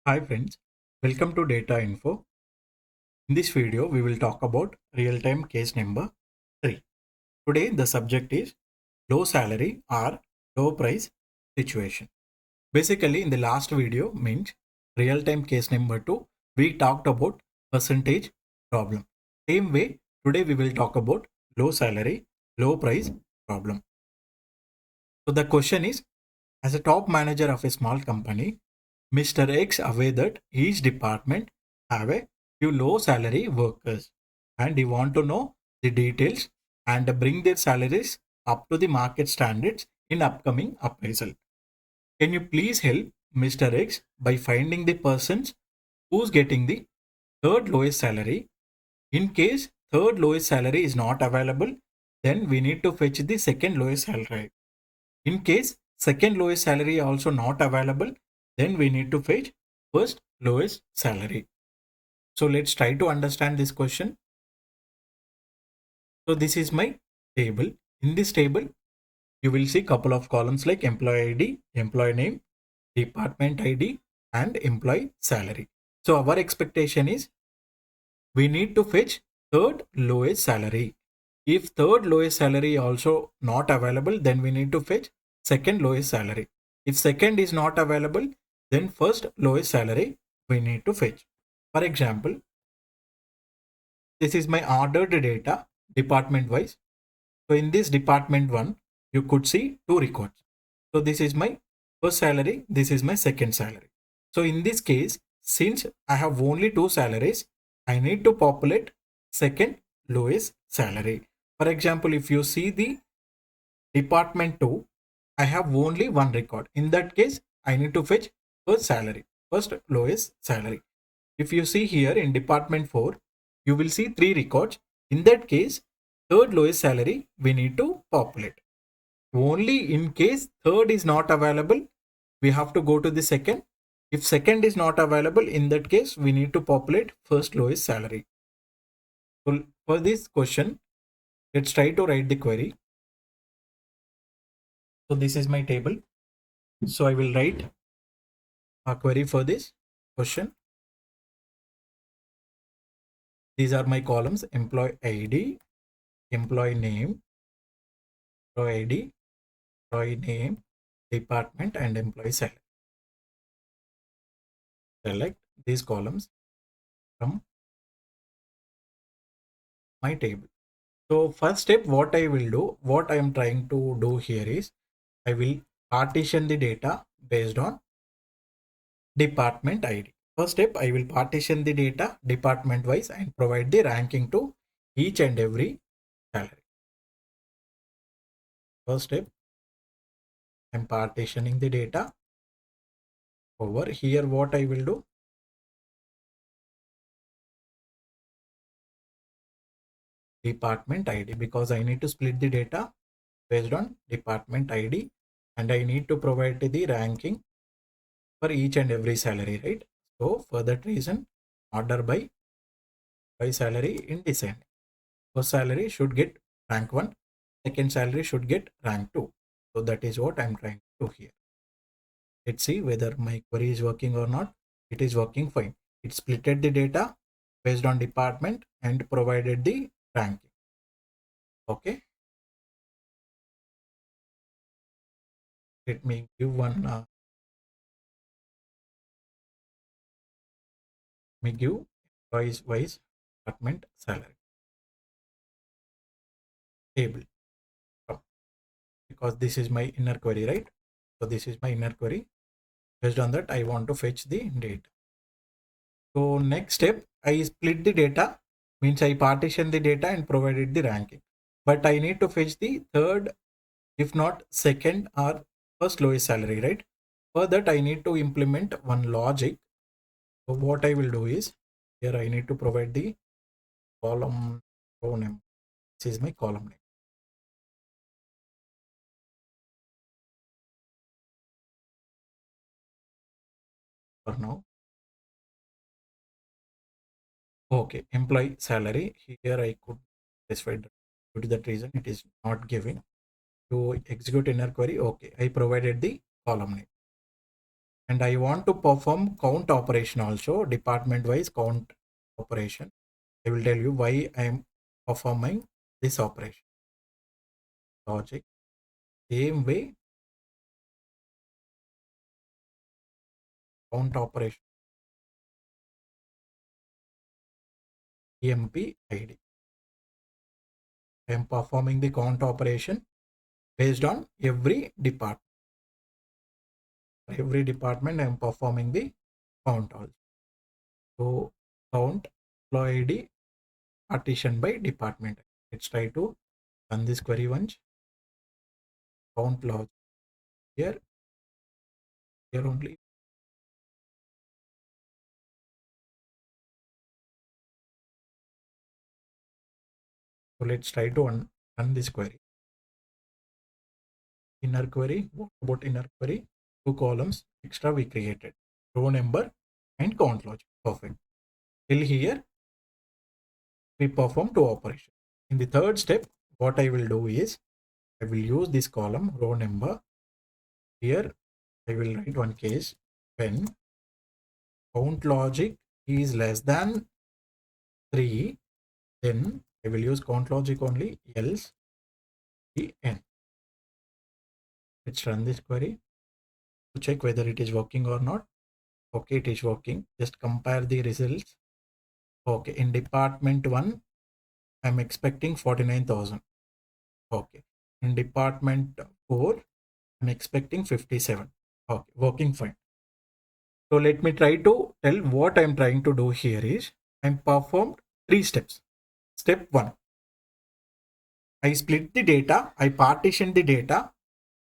Hi friends, welcome to Data Info. In this video, we will talk about real-time case number 3. Today, the subject is low salary or low price situation. Basically, in the last video means real-time case number 2, we talked about percentage problem. Same way, today we will talk about low salary, low price problem. So the question is, as a top manager of a small company, Mr. X aware that each department have a few low salary workers and he want to know the details and bring their salaries up to the market standards in upcoming appraisal. Can you please help Mr. X by finding the persons who's getting the third lowest salary? In case third lowest salary is not available, then we need to fetch the second lowest salary. In case second lowest salary also not available, then we need to fetch first lowest salary. So let's try to understand this question. So this is my table. In this table, you will see couple of columns like employee ID, employee name, department ID, and employee salary. So our expectation is we need to fetch third lowest salary. If third lowest salary also not available, then we need to fetch second lowest salary. If second is not available, then first lowest salary we need to fetch. For example, this is my ordered data department wise. So in this department one, you could see two records. So this is my first salary, this is my second salary. So in this case, since I have only two salaries, I need to populate second lowest salary. For example, if you see the department 2, I have only one record. In that case, I need to fetch first salary, first lowest salary. If you see here in department 4, you will see three records. In that case, third lowest salary we need to populate. Only in case third is not available, we have to go to the second. If second is not available, in that case, we need to populate first lowest salary. So for this question, let's try to write the query. So this is my table. So I will write a query for this question. These are my columns: employee ID, employee name, employee ID, employee name, department, and employee salary. Select these columns from my table. So first step, what I will do, what I am trying to do here is, I will partition the data based on department ID. First step, I will partition the data department wise and provide the ranking to each and every salary. First step, I'm partitioning the data. Over here, what I will do, department ID, because I need to split the data based on department ID and I need to provide the ranking for each and every salary, right? So for that reason, order by salary in descent. First salary should get rank 1, second salary should get rank 2. So that is what I'm trying to do here. Let's see whether my query is working or not. It is working fine. It splitted the data based on department and provided the ranking. Okay. Let me give one, me give employees wise department salary table, because this is my inner query, right? So this is my inner query. Based on that, I want to fetch the data. So next step, I split the data, means I partition the data and provided the ranking. But I need to fetch the third, if not second or first lowest salary, right? For that, I need to implement one logic. So what I will do is, here I need to provide the column row name. This is my column name. For now. Okay, employee salary. Here I could specify that due to that reason it is not giving. To execute inner query, okay, I provided the column name. and I want to perform count operation also, department wise count operation. I will tell you why I am performing this operation. Logic. Same way, count operation. EMP ID. I am performing the count operation based on every department. For every department, I am performing the count also. So count employee ID partition by department. Let's try to run this query once. Count log here only. So let's try to run this query. Inner query. What about inner query? 2 columns extra we created. Row number and count logic. Perfect. Till here we perform 2 operations. In the third step, what I will do is I will use this column row number. Here I will write one case when count logic is less than 3, then I will use count logic only, else n. Let's run this query to check whether it is working or not. Okay, it is working. Just compare the results. Okay, in department 1 I'm expecting 49,000. Okay, in department 4 I'm expecting 57. Okay, working fine. So let me try to tell what I'm trying to do here is I'm performed 3 steps. Step 1, I split the data, I partitioned the data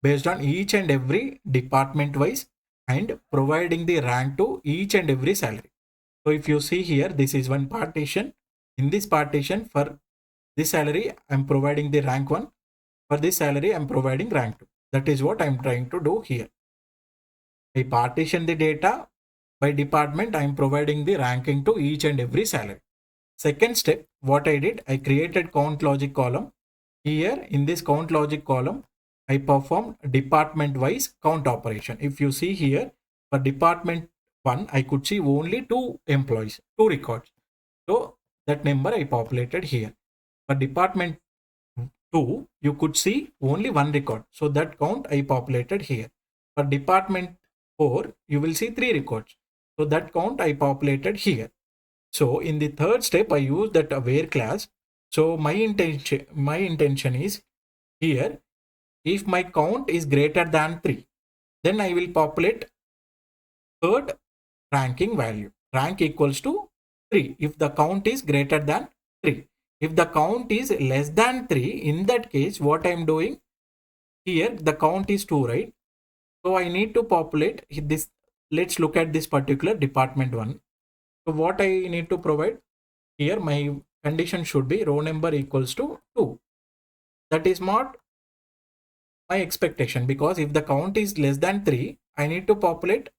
based on each and every department wise and providing the rank to each and every salary. So if you see here, this is one partition. In this partition, for this salary, I'm providing the rank 1. For this salary, I'm providing rank 2. That is what I'm trying to do here. I partition the data by department. I'm providing the ranking to each and every salary. Second step, what I did, I created count logic column. Here in this count logic column, I performed department wise count operation. If you see here, for department 1, I could see only 2 employees, 2 records. So that number I populated here. For department 2, you could see only 1 record. So that count I populated here. For department 4, you will see 3 records. So that count I populated here. So in the third step, I use that where class. So my intention is here, if my count is greater than 3, then I will populate third ranking value. Rank equals to 3 if the count is greater than 3. If the count is less than 3, in that case, what I am doing here, the count is 2, right? So I need to populate this. Let's look at this particular department 1. So what I need to provide here, my condition should be row number equals to 2. That is not my expectation, because if the count is less than 3, I need to populate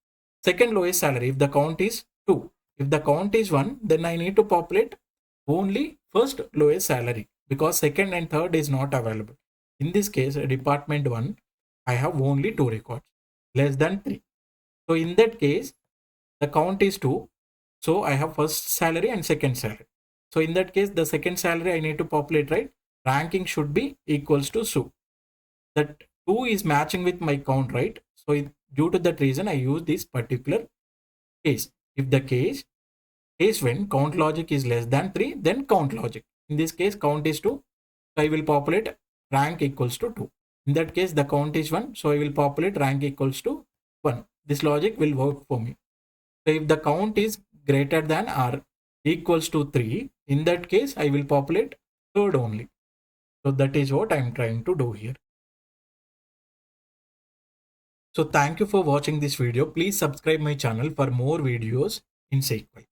second lowest salary if the count is 2. If the count is 1, then I need to populate only first lowest salary, because second and third is not available. In this case, department 1, I have only 2 records, less than 3. So in that case, the count is 2. So I have first salary and second salary. So in that case, the second salary I need to populate, right? Ranking should be equals to 2. That 2 is matching with my count, right? So due to that reason, I use this particular case. If the case when count logic is less than 3, then count logic. In this case, count is 2. So I will populate rank equals to 2. In that case, the count is 1. So I will populate rank equals to 1. This logic will work for me. So if the count is greater than or equals to 3, in that case, I will populate third only. So that is what I am trying to do here. So thank you for watching this video. Please subscribe my channel for more videos in SQL.